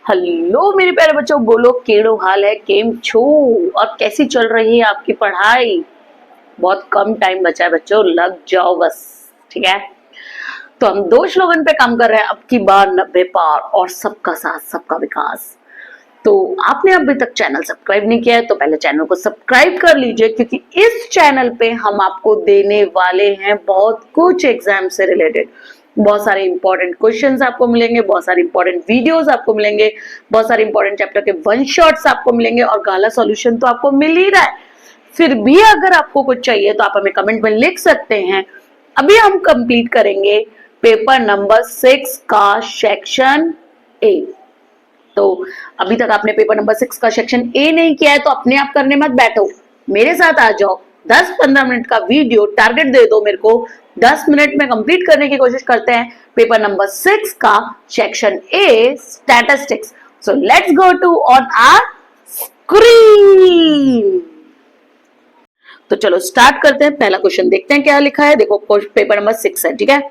Hello मेरे प्यारे बच्चों, बोलो केड़ो हाल है, केम छो और कैसी चल रही है आपकी पढ़ाई। बहुत कम टाइम बचा है बच्चों, लग जाओ बस। ठीक है, तो हम 2 स्लोगन पे काम कर रहे हैं, अब की बार 90 पार और सबका साथ सबका विकास। तो आपने अभी तक चैनल सब्सक्राइब नहीं किया है तो पहले चैनल को सब्सक्राइब कर लीजिए, क्योंकि इस चैनल पे हम आपको देने वाले हैं बहुत कुछ एग्जाम से रिलेटेड। बहुत सारे इंपॉर्टेंट क्वेश्चंस आपको मिलेंगे, बहुत सारे इंपॉर्टेंट वीडियोस आपको मिलेंगे, बहुत सारे इंपॉर्टेंट चैप्टर के वन शॉट्स आपको मिलेंगे और गाला सॉल्यूशन तो आपको मिल ही रहा है। फिर भी अगर आपको कुछ चाहिए तो आप हमें कमेंट में लिख सकते हैं। अभी हम कंप्लीट करेंगे पेपर नंबर 6 का सेक्शन ए। तो अभी तक आपने पेपर नंबर 6 का सेक्शन ए नहीं किया है तो अपने आप करने मत बैठो, मेरे साथ आ जाओ। 10-15 मिनट का वीडियो टारगेट दे दो मेरे को, 10 मिनट में कंप्लीट करने की कोशिश करते हैं पेपर नंबर 6 का section A statistics. So let's go to on our screen. तो चलो स्टार्ट करते हैं, पहला क्वेश्चन देखते हैं क्या लिखा है। देखो पेपर नंबर 6 है, ठीक है।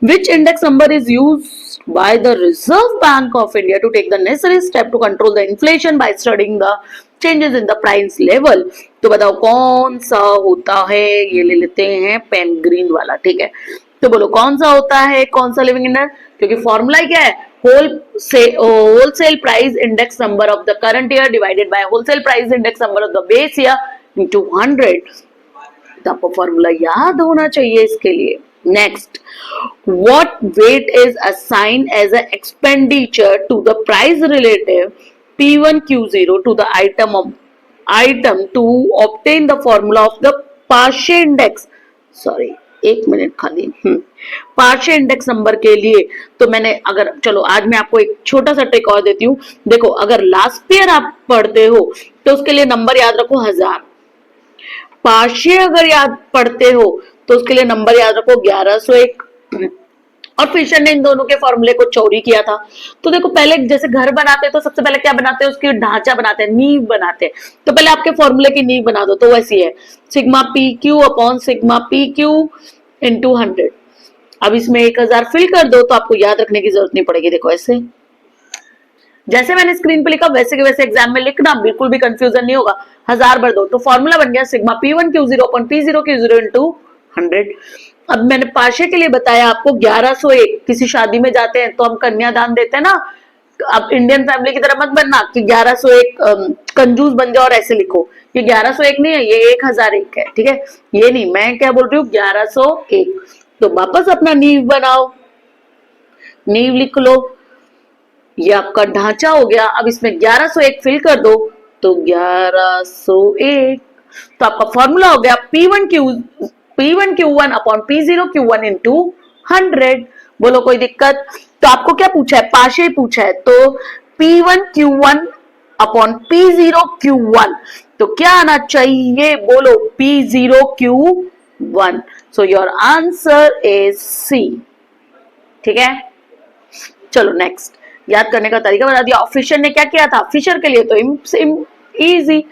Which index number is used by the Reserve Bank of India to take the necessary step to control the inflation by studying the changes in the price level? तो बताओ कौन सा होता है, ये ले लेते हैं पेन ग्रीन वाला, ठीक है। तो बोलो कौन सा होता है, कौन सा लिविंग इंडेक्स, क्योंकि फॉर्मूला क्या है, wholesale price index number of the current year divided by wholesale price index number of the base year into 100। तो आपको फॉर्मूला याद होना चाहिए इसके लिए। Next, what weight is assigned as an expenditure to the price relative P1 Q0 to the item to obtain the formula of the Paasche index? Sorry, एक minute खाली। Partial index number के लिए तो मैंने अगर चलो आज मैं आपको एक छोटा सा ट्रिक और देती हूँ। देखो अगर लास्ट ईयर आप पढ़ते हो तो उसके लिए नंबर याद रखो 1000। पार्शियल अगर याद पढ़ते हो तो उसके लिए नंबर याद रखो 1101। और फिशर ने इन दोनों के फॉर्मूले को चोरी किया था। तो देखो पहले जैसे घर बनाते हैं तो सबसे पहले क्या बनाते हैं, उसकी ढांचा बनाते हैं, नींव बनाते हैं। तो पहले आपके फॉर्मूले की नींव बना दो, तो वैसी है sigma P Q upon sigma P Q into 100। अब इसमें 1000 फिल कर दो तो आपको याद रखने की जरूरत नहीं पड़ेगी। देखो ऐसे जैसे मैंने स्क्रीन पे लिखा वैसे के वैसे एग्जाम में लिखना, बिल्कुल भी कंफ्यूजन नहीं होगा। 1000 भर दो तो फॉर्मूला बन गया sigma P1 Q0 upon P0 Q0 into 100। अब मैंने पाशे के लिए बताया आपको 1101। किसी शादी में जाते हैं तो हम कन्यादान देते हैं ना। अब इंडियन फैमिली की तरह मत बनना कि 1101 कंजूस बन जाओ और ऐसे लिखो। ये 1101 नहीं है, ये 1001 है, ठीक है। ये नहीं, मैं क्या बोल रही हूँ 1101। तो वापस अपना नींव बनाओ, नींव लिख लो, ये आपका ढांचा हो गया। अब इसमें 1101 फिल कर दो तो 1101। तो आपका फॉर्मूला हो गया P1 Q1 upon P0 Q1 into 100। बोलो कोई दिक्कत? तो आपको क्या पूछा है, पाशे पूछा है, तो P1 Q1 upon P0 Q1 तो क्या आना चाहिए, बोलो P0 Q1। So your answer is C, ठीक है। चलो नेक्स्ट, याद करने का तरीका बता दिया। और फिशर ने क्या किया था, फिशर के लिए तो इजी,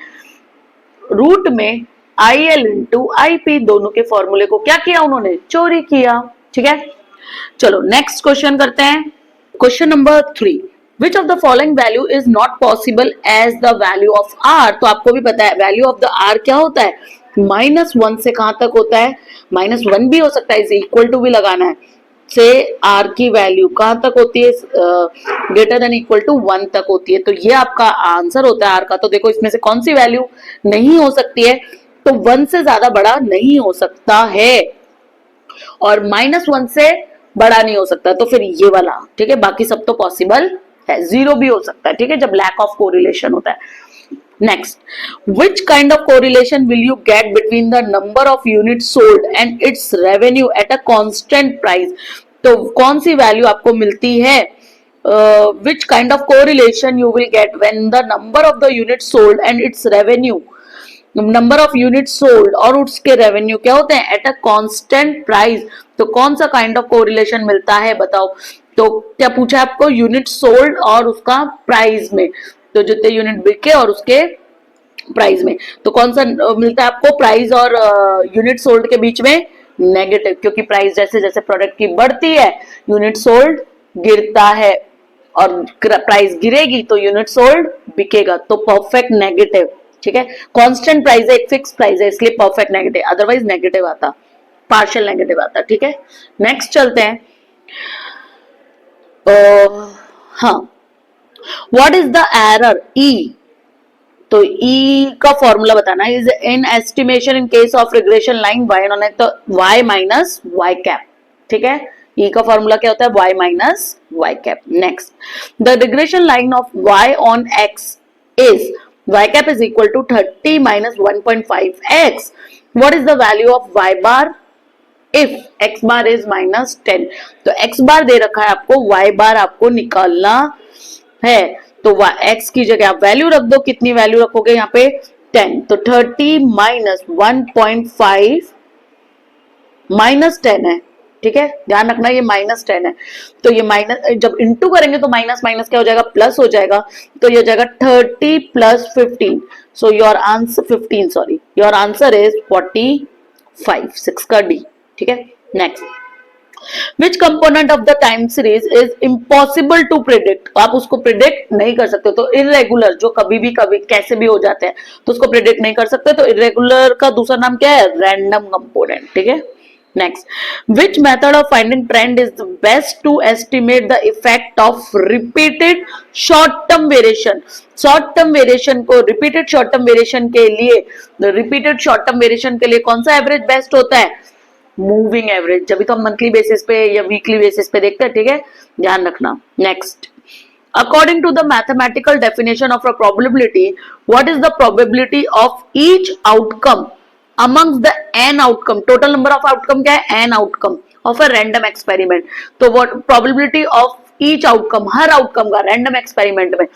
रूट में IL इंटू IP दोनों के फॉर्मूले को क्या किया उन्होंने, चोरी किया, ठीक है। चलो नेक्स्ट क्वेश्चन करते हैं। Question number 3, which of the following value is not possible as the value of R? तो आपको भी पता है वैल्यू ऑफ द R क्या होता है, -1 से कहां तक होता है, -1 भी हो सकता है, इज इक्वल टू भी लगाना है, से R की वैल्यू कहां तक होती है, ग्रेटर देन इक्वल टू 1 तक होती है। तो ये आपका आंसर होता है R का। तो देखो इसमें से कौन सी वैल्यू नहीं हो सकती है, तो 1 से ज्यादा बड़ा नहीं हो सकता है और -1 से बड़ा नहीं हो सकता, तो फिर ये वाला, ठीक है। बाकी सब तो पॉसिबल है, 0 भी हो सकता है, ठीक है, जब लैक ऑफ कोरिलेशन होता है। Next, which kind of correlation will you get between the number of units sold and its revenue at a constant price? तो कौन सी वैल्यू आपको मिलती है, which kind of correlation you will get when the number of the units sold and its revenue, number of unit sold और उसके revenue क्या होते हैं, एट अ कांस्टेंट प्राइस। तो कौन सा काइंड ऑफ कोरिलेशन मिलता है बताओ। तो क्या पूछा आपको, यूनिट सोल्ड और उसका प्राइस में, तो जितने यूनिट बिके और उसके प्राइस में, तो कौन सा मिलता है आपको, प्राइस और यूनिट सोल्ड के बीच में नेगेटिव, क्योंकि प्राइस जैसे जैसे प्रोडक्ट की बढ़ती है यूनिट सोल्ड गिरता है और प्राइस गिरेगी तो यूनिट सोल्ड बिकेगा, तो परफेक्ट नेगेटिव, ठीक है। कांस्टेंट प्राइस है, एक फिक्स प्राइस है, इसलिए परफेक्ट नेगेटिव, अदरवाइज नेगेटिव आता, पार्शियल नेगेटिव आता, ठीक है। नेक्स्ट चलते हैं। हाँ, what is the error E, तो ई का फॉर्मूला बताना, is in estimation in case of regression line Y on तो वाई माइनस वाई कैप, ठीक है। ई का फॉर्मूला क्या होता है, Y minus Y cap. Next, the regression line of Y on X is Y cap is equal to 30 minus 1.5 X, what is the value of Y bar if X bar is minus 10, तो x बार दे रखा है आपको, Y बार आपको निकालना है, तो x की जगह आप वैल्यू रख दो, कितनी वैल्यू रखोगे यहाँ पे 10, तो 30 माइनस 1.5 माइनस 10 है, ठीक है, ध्यान रखना ये माइनस 10 है, तो ये माइनस जब इंटू करेंगे तो माइनस माइनस क्या हो जाएगा, प्लस हो जाएगा, तो ये हो जाएगा 30 plus 15, so your answer 15, sorry, your answer is 45, 6 का डी, ठीक है। Next, Which component of the time series is impossible to predict, आप उसको प्रिडिक्ट नहीं कर सकते, तो इरेगुलर जो कभी कैसे भी हो जाते हैं, तो उसको प्रिडिक्ट नहीं कर सकते, तो इरेगुलर का दूसरा नाम क्या है, रैंडम कंपोनेंट, ठीक है। Next, which method of finding trend is the best to estimate the effect of repeated short term variation, short term variation को, रिपीटेड शॉर्ट टर्म वेरिएशन के लिए, रिपीटेड शॉर्ट टर्म वेरिएशन के लिए कौन सा average best होता है, moving average, जब भी तो हम मंथली बेसिस पे या वीकली बेसिस पे देखते हैं, ठीक है, ध्यान रखना। Next, according to the mathematical definition of a probability, what is the probability of each outcome amongst the n outcome, total number of outcome क्या है, n outcome of a random experiment, तो what probability of each outcome, हर आउटकम का random experiment में,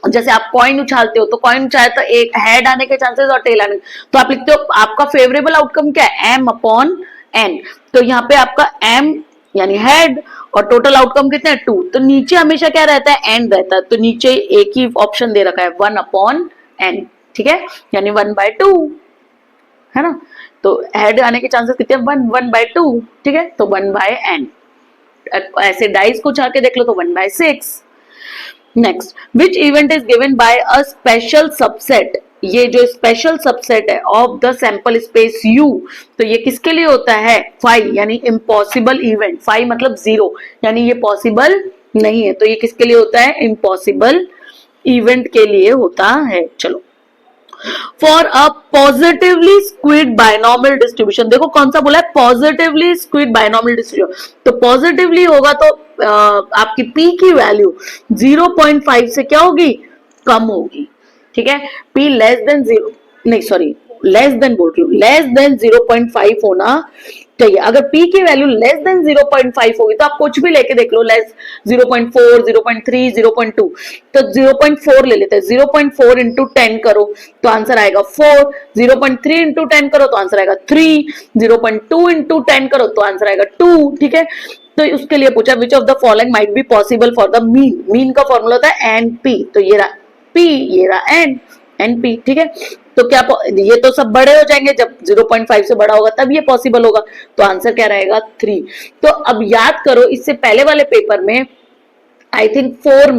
जैसे आप coin उछालते हो, तो कॉइन चाहे तो एक हेड आने के चांसेस और टेल आने, तो आप लिखते हो आपका फेवरेबल आउटकम क्या है, एम अपॉन एन, तो यहाँ पे आपका एम यानी हेड और टोटल आउटकम कितने हैं 2, तो नीचे हमेशा क्या रहता है, एन रहता है, तो नीचे एक ही ऑप्शन दे रखा है 1 अपॉन एन, ठीक है, यानी 1/2 है ना, तो हेड आने के चांसेस कितने हैं 1/2, ठीक है, तो 1/n, ऐसे डाइस को उछाल के देख लो तो 1/6। Next, which event is given by a special subset, ये जो स्पेशल सबसेट है of the sample space U, तो ये किसके लिए होता है, फाई, यानी इम्पॉसिबल इवेंट, फाई मतलब 0, यानी ये पॉसिबल नहीं है, तो ये किसके लिए होता है, इम्पॉसिबल इवेंट के लिए होता है। चलो, for a positively squid binomial distribution, देखो कौन सा बोला है, पॉजिटिवली स्क्वीड बायनॉमियल डिस्ट्रीब्यूशन, तो पॉजिटिवली होगा तो आपकी P की वैल्यू 0.5 से क्या होगी, कम होगी, ठीक है, P लेस देन 0, नहीं सॉरी लेस देन बोल रही हूँ, लेस देन 0.5 होना चाहिए, अगर P की वैल्यू लेस देन 0.5 होगी तो आप कुछ भी लेके देख लो, लेस 0.4, 0.3, 0.2, तो 0.4 ले लेते हैं, 0.4 इंटू 10 करो तो आंसर आएगा 4, 0.3 इंटू 10 करो तो आंसर आएगा 3, 0.2 इंटू 10 करो तो आंसर आएगा 2, ठीक है, तो उसके लिए पूछा विच of the following might be possible for the mean, mean का फॉर्मूला होता है NP, तो ये रहा P, ये रहा NP, ठीक है, तो क्या ये तो सब बड़े हो जाएंगे, जब 0.5 से बड़ा होगा तब ये पॉसिबल होगा, तो आंसर क्या रहेगा 3। तो अब याद करो, इससे पहले वाले पेपर में आई थिंक 4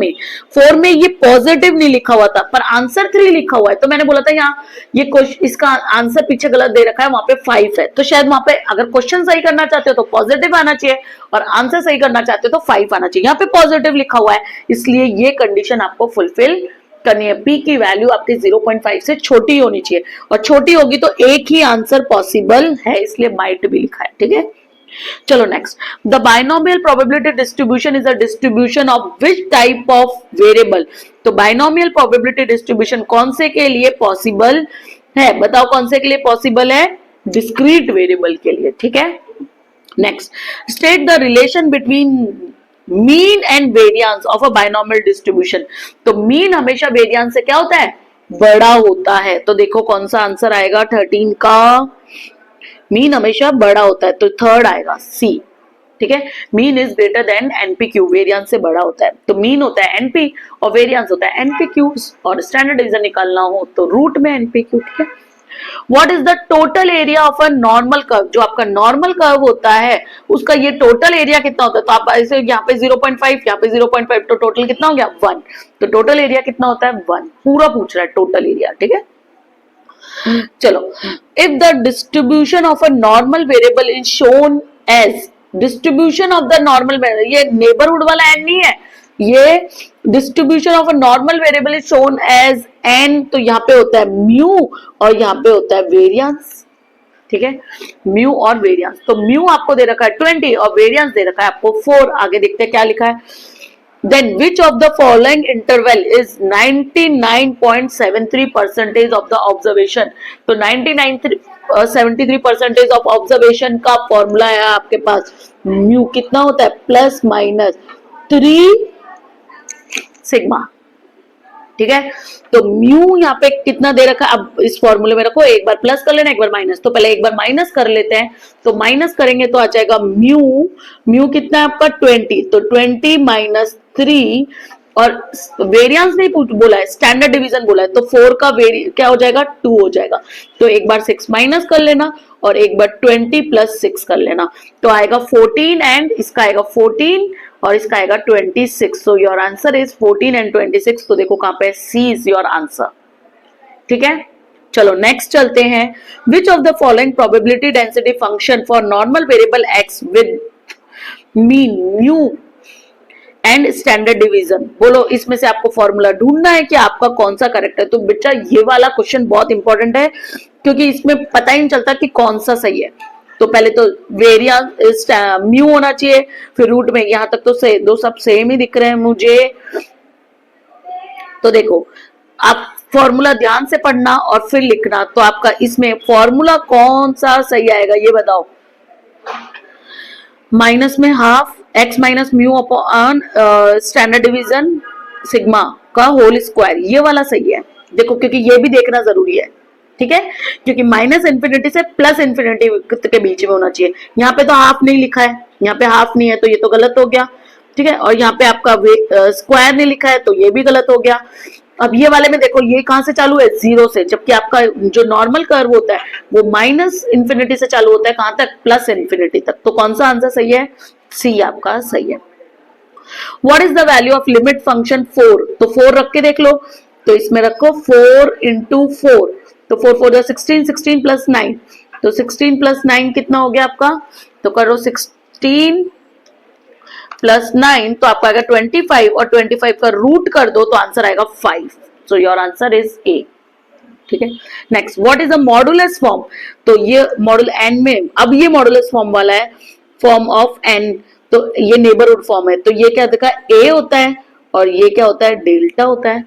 में ये पॉजिटिव नहीं लिखा हुआ था, पर आंसर 3 लिखा हुआ है, तो मैंने बोला था यहाँ ये क्वेश्चन, इसका आंसर पीछे गलत दे रखा है, वहां पे 5 है, तो शायद वहां पे अगर क्वेश्चन सही करना चाहते हो तो पॉजिटिव आना चाहिए और आंसर सही करना चाहते हो तो 5 आना चाहिए, यहाँ पे पॉजिटिव लिखा हुआ है, इसलिए ये कंडीशन आपको फुलफिल करनी है, P की वैल्यू आपकी 0.5 से छोटी होनी चाहिए, और छोटी होगी तो एक ही आंसर पॉसिबल है, इसलिए माइट भी लिखा है, ठीक है। चलो next, the binomial probability distribution is a distribution of which type of variable, तो बाइनोमियल प्रोबेबिलिटी डिस्ट्रीब्यूशन कौन से के लिए पॉसिबल है, बताओ कौन से के लिए पॉसिबल है, डिस्क्रीट वेरिएबल के लिए, ठीक है। Next, state the relation between mean and variance of a binomial distribution, तो मीन हमेशा वेरियंस से क्या होता है, बड़ा होता है, तो देखो कौन सा आंसर आएगा 13 का, मीन हमेशा बड़ा होता है, तो थर्ड आएगा C, ठीक है, mean is greater than NPQ, variance से बड़ा होता है, तो मीन होता है NP और वेरियंस होता है NPQ, और स्टैंडर्ड डिवीजन निकालना हो तो रूट में NPQ, ठीक है। What is the total area of a normal curve, जो आपका नॉर्मल कर्व होता है उसका ये टोटल एरिया कितना होता है, तो आप ऐसे यहाँ पे 0.5, यहाँ पे 0.5, तो टोटल कितना हो गया 1, तो टोटल एरिया कितना होता है 1, पूरा पूछ रहा है टोटल एरिया, ठीक है। चलो, if the distribution of a normal variable is shown as, distribution of the normal variable, ये नेबरहुड वाला एन नहीं है, ये distribution of a normal variable is shown as N, तो यहाँ पे होता है म्यू और यहाँ पे होता है वेरियंस, ठीक है, म्यू और वेरियंस। तो म्यू आपको दे रखा है 20 और वेरियंस दे रखा है आपको 4। आगे देखते हैं क्या लिखा है, then which of the following interval is 99.73% of the observation, तो 73% ऑफ ऑब्जर्वेशन का फॉर्मूला है आपके पास, म्यू कितना होता है प्लस माइनस 3 सिग्मा, ठीक है। तो म्यू यहाँ पे कितना दे रखा है, अब इस फॉर्मूले में रखो, एक बार प्लस कर लेना एक बार माइनस, तो पहले एक बार माइनस कर लेते हैं, तो माइनस करेंगे तो आ जाएगा म्यू, म्यू कितना है आपका 20, तो 20 माइनस 3, और वेरियंस नहीं बोला है, स्टैंडर्ड डिवीजन बोला है, तो 4 का क्या हो जाएगा 2 हो जाएगा, तो एक बार 6 माइनस कर लेना और एक बार 20 प्लस 6 कर लेना, तो आएगा 14 एंड इसका आएगा 14 और इसका आएगा 26, सो योर आंसर इज 14 एंड 26, तो देखो कहां पे सी इज योर आंसर, ठीक है। चलो नेक्स्ट चलते हैं, विच of the following probability density function for normal variable x with mean mu and standard division, बोलो इसमें से आपको फॉर्मूला ढूंढना है कि आपका कौन सा करेक्ट है। तो बेटा ये वाला क्वेश्चन बहुत इंपॉर्टेंट है क्योंकि इसमें पता ही नहीं चलता कि कौन सा सही है। तो पहले तो वेरियंस म्यू होना चाहिए, फिर रूट में, यहां तक तो दो सब सेम ही दिख रहे हैं मुझे। तो देखो आप फॉर्मूला ध्यान से पढ़ना और फिर लिखना, तो आपका इसमें फॉर्मूला कौन सा सही आएगा ये बताओ। माइनस में half x minus mu upon standard division sigma का होल स्क्वायर, ये वाला सही है देखो, क्योंकि ये भी देखना जरूरी है, ठीक है, क्योंकि माइनस इंफिनिटी से प्लस इंफिनिटी के बीच में होना चाहिए। यहाँ पे तो हाफ नहीं लिखा है, यहाँ पे हाफ नहीं है तो ये तो गलत हो गया, ठीक है, और यहाँ पे आपका स्क्वायर नहीं लिखा है तो ये भी गलत हो गया। अब ये वाले में देखो ये कहां से चालू है 0 से, जबकि आपका जो नॉर्मल कर्व होता है वो माइनस इंफिनिटी से चालू होता है, कहां तक प्लस इंफिनिटी तक। तो कौन सा आंसर सही है, सी आपका सही है। What is the value of limit function 4, तो 4 रख के देख लो, तो इसमें रखो 4 इंटू 4, तो 4 4 16, 16 प्लस 9, तो 16 प्लस 9 कितना हो गया आपका, तो करो 16 प्लस 9, तो आपका आएगा 25 और 25 का रूट कर दो तो आंसर आएगा 5, सो योर आंसर इज ए, ठीक है। Next, what is a modulus form, तो ये मॉडुल एन में, अब ये मॉडुलस फॉर्म वाला है, फॉर्म ऑफ एन, तो ये नेबरहुड फॉर्म है, तो ये क्या देखा ए होता है और ये क्या होता है डेल्टा होता है।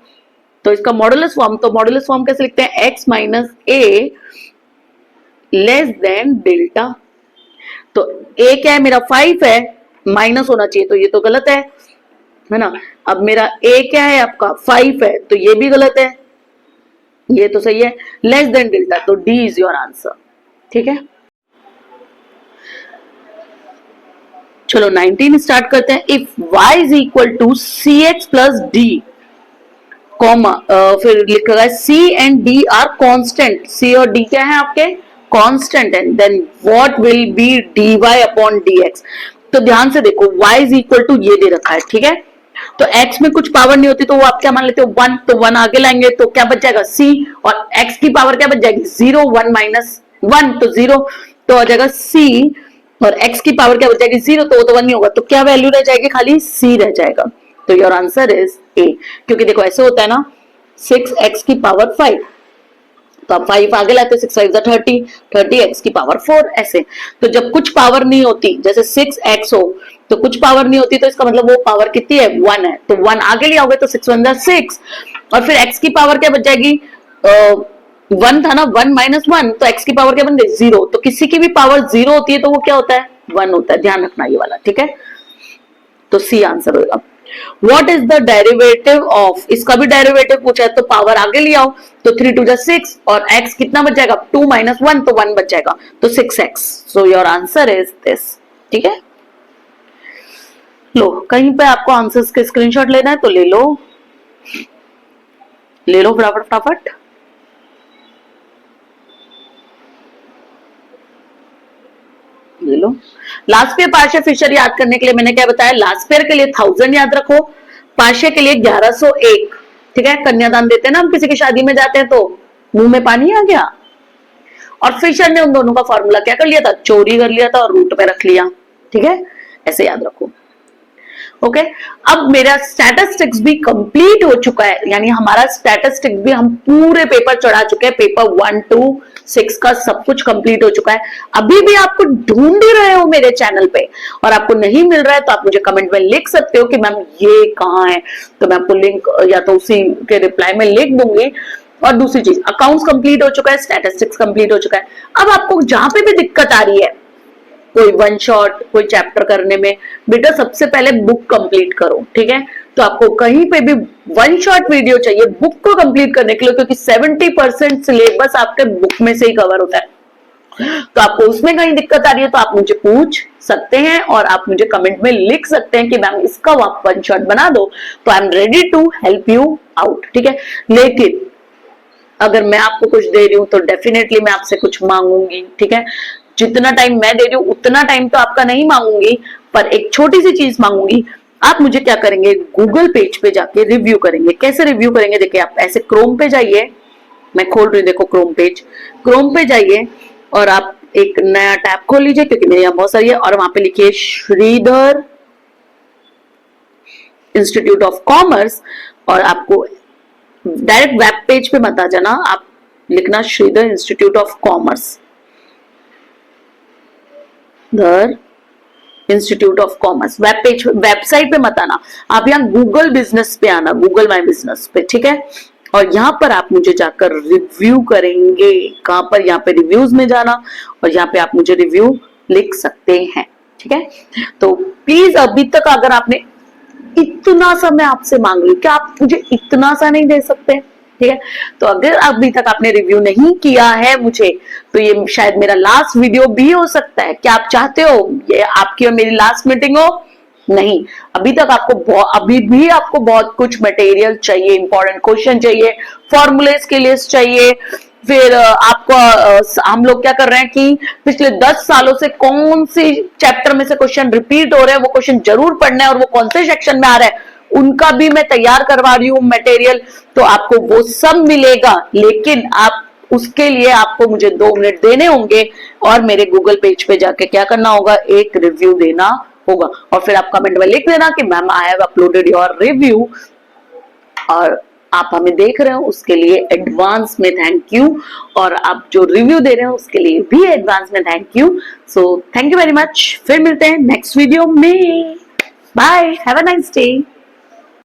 तो इसका मॉडुलस फॉर्म, तो मॉडुलस फॉर्म कैसे लिखते हैं, एक्स माइनस ए लेस देन डेल्टा, तो ए क्या है मेरा 5 है, माइनस होना चाहिए तो ये तो गलत है ना। अब मेरा ए क्या है आपका 5 है तो ये भी गलत है, ये तो सही है, लेस देन डेल्टा, तो डी इज योर आंसर, ठीक है। चलो 19 स्टार्ट करते हैं। If y is equal to C X plus D comma, फिर लिखा है c and d are constant, c और d क्या है आपके constant, and then what will be dy upon dx। तो ध्यान से देखो y इज इक्वल टू ये दे रखा है, ठीक है, तो x में कुछ पावर नहीं होती तो वो आप क्या मान लेते हो 1, तो 1 आगे लाएंगे तो क्या बच जाएगा c, और x की पावर क्या बच जाएगी 0, 1 माइनस 1 तो 0, तो आ जाएगा c, और x की पावर क्या बच जाएगी 0, तो वो तो 1 नहीं होगा, तो क्या वैल्यू रह जाएगी, खाली c रह जाएगा, तो योर आंसर इज a। क्योंकि देखो ऐसे होता है ना 6x की पावर 5, तो आप 5 आगे लाते 6 5 30, 30x की पावर 4, ऐसे। तो जब कुछ पावर नहीं होती, जैसे 6x हो तो कुछ पावर नहीं होती, तो इसका मतलब वो पावर कितनी है 1 है, तो 1 आगे ले आओगे तो 6 1 6, और फिर x की पावर क्या बच जाएगी 1 था ना, 1 माइनस 1, तो x की पावर क्या बन गई 0, तो किसी की भी पावर 0 होती है तो वो क्या होता है 1 होता है, ध्यान रखना ये वाला, ठीक है, तो सी आंसर होगा। What is the derivative of, इसका भी डेरिवेटिव पूछा है तो पावर आगे ले आओ, तो 3 2 6 और x कितना बच जाएगा 2 माइनस 1, तो 1 बच जाएगा, तो 6x, so your answer is this, ठीक है। लो कहीं पे आपको आंसर्स के स्क्रीनशॉट लेना है तो ले लो, ले लो फटाफट फटाफट। ले लो। लास्ट पेयर पार्शियल फिशर याद करने के लिए मैंने क्या बताया, लास्ट पेयर के लिए 1000 याद रखो, पार्शियल के लिए 1101। ठीक है, कन्यादान देते हैं ना हम किसी की शादी में जाते हैं तो मुंह में पानी आ गया, और फिशर ने उन दोनों का फॉर्मूला क्या कर लिया था, चोरी कर लिया था और रूट पे रख लिया। ठीक है, ऐसे याद रखो। ओके, अब मेरा स्टैटिस्टिक्स भी कंप्लीट हो चुका है, यानी हमारा स्टैटिस्टिक्स भी हम पूरे पेपर चढ़ा चुके हैं, पेपर 1 to 6 का सब कुछ कंप्लीट हो चुका है। अभी भी आपको ढूंढ ही रहे हो मेरे चैनल पे और आपको नहीं मिल रहा है तो आप मुझे कमेंट में लिख सकते हो कि मैम ये कहाँ है, तो मैं आपको लिंक या तो उसी के रिप्लाई में लिख दूंगी। और दूसरी चीज, अकाउंट्स कंप्लीट हो चुका है, स्टैटिस्टिक्स कंप्लीट हो चुका है। अब आपको जहां पे भी दिक्कत आ रही है, कोई वन शॉट, कोई चैप्टर करने में, बेटा सबसे पहले बुक कंप्लीट करो। ठीक है, तो आपको कहीं पे भी वन शॉट वीडियो चाहिए बुक को कंप्लीट करने के लिए, क्योंकि 70% सिलेबस आपके बुक में से ही कवर होता है। तो आपको उसमें कहीं दिक्कत आ रही है तो आप मुझे पूछ सकते हैं और आप मुझे कमेंट में लिख सकते हैं कि मैम इसका आप वन शॉट बना दो, तो I am ready to help you out. ठीक है, लेकिन अगर मैं आपको कुछ दे रही हूं तो डेफिनेटली मैं आपसे कुछ मांगूंगी। ठीक है, जितना टाइम मैं दे रही हूं उतना टाइम तो आपका नहीं मांगूंगी, पर एक छोटी सी चीज मांगूंगी। आप मुझे क्या करेंगे, गूगल पेज पे जाके रिव्यू करेंगे। कैसे रिव्यू करेंगे, देखिए आप ऐसे क्रोम पे जाइए, मैं खोल रही हूँ, देखो क्रोम पेज, क्रोम पे जाइए और आप एक नया टैब खोल लीजिए, क्योंकि मेरे यहाँ बहुत सारी है, और वहां पे लिखिए श्रीधर इंस्टीट्यूट ऑफ कॉमर्स, और आपको डायरेक्ट वेब पेज पे मत आ जाना, आप लिखना श्रीधर इंस्टीट्यूट ऑफ कॉमर्स, धर institute of commerce. Web page, website पे मत आना, आप यहाँ गूगल बिजनेस पे आना, गूगल माई बिजनेस पे। ठीक है, और यहाँ पर आप मुझे जाकर रिव्यू करेंगे। कहां पर, यहाँ पे रिव्यूज में जाना और यहाँ पे आप मुझे रिव्यू लिख सकते हैं। ठीक है, तो प्लीज अभी तक अगर आपने इतना सा, मैं आपसे मांग रही हूँ, क्या आप मुझे इतना सा नहीं दे सकते? ठीक है, तो अगर अभी तक आपने रिव्यू नहीं किया है मुझे, तो ये शायद मेरा लास्ट वीडियो भी हो सकता है। क्या आप चाहते हो ये आपकी और मेरी लास्ट मीटिंग हो? नहीं, अभी तक आपको अभी भी आपको बहुत कुछ मटेरियल चाहिए, इंपॉर्टेंट क्वेश्चन चाहिए, फॉर्मूलेस की लिस्ट चाहिए। फिर आपको हम लोग क्या कर रहे हैं कि पिछले 10 सालों से कौन सी चैप्टर में से क्वेश्चन रिपीट हो रहे हैं वो क्वेश्चन जरूर पढ़ना है, और वो कौन से सेक्शन में आ रहा है उनका भी मैं तैयार करवा रही हूँ मटेरियल, तो आपको वो सब मिलेगा। लेकिन आप उसके लिए आपको मुझे 2 मिनट देने होंगे और मेरे गूगल पेज पे जाके क्या करना होगा, एक रिव्यू देना होगा, और फिर आप कमेंट में लिख देना कि ma'am I have uploaded your review, और आप हमें देख रहे हो उसके लिए एडवांस में थैंक यू, और आप जो रिव्यू दे रहे हो उसके लिए भी एडवांस में thank you. So thank you very much, फिर मिलते हैं नेक्स्ट वीडियो में। Bye, have a nice day.